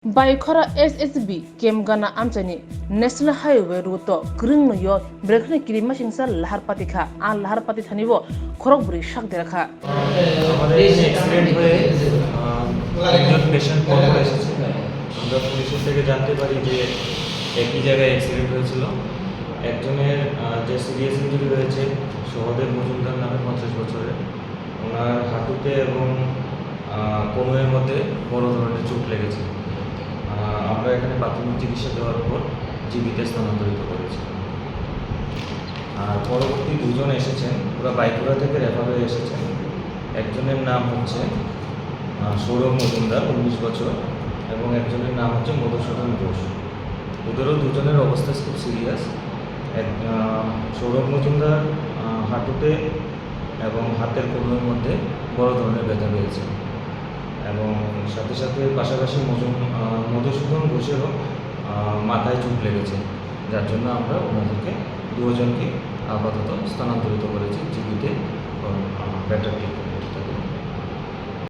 Baikora SSB kem gana amchani national highway route kring no yo brekne kiri machine sa lahar pati kha an lahar pati thanibo khorok buri shak dera kha আমাদের accident হয়ে একজন patient call করে এসেছে। আমরা পুলিশের থেকে জানতে পারি যে একই জায়গায় অ্যাক্সিডেন্ট হয়েছিল। একজনের যে সিরিয়াস ইঞ্জুরি হয়েছে সহদেব মজুমদার নামে 50 বছরের, ওনার হাঁটুতে এবং কোমরের মধ্যে বড় ধরনের চোট লেগেছে। আমরা এখানে প্রাথমিক চিকিৎসা দেওয়ার পর জীবিতে স্থানান্তরিত করেছি। আর পরবর্তী দুজন এসেছেন, ওরা বাইকুড়া থেকে রেফার হয়ে এসেছেন। একজনের নাম হচ্ছে সৌরভ মজুমদার 19 বছর এবং একজনের নাম হচ্ছে মধুসূদন ঘোষ। ওদেরও দুজনের অবস্থা খুব সিরিয়াস। সৌরভ মজুমদার হাঁটুতে এবং হাতের কোমরের মধ্যে বড় ধরনের ব্যথা পেয়েছে এবং সাথে সাথে পাশাপাশি মধুসূদন ঘোষেরও মাথায় চোট লেগেছে, যার জন্য আমরা ওনাদেরকে দুজনকে আপাতত স্থানান্তরিত করেছি জীবিতে বেটার ট্রিটমেন্ট।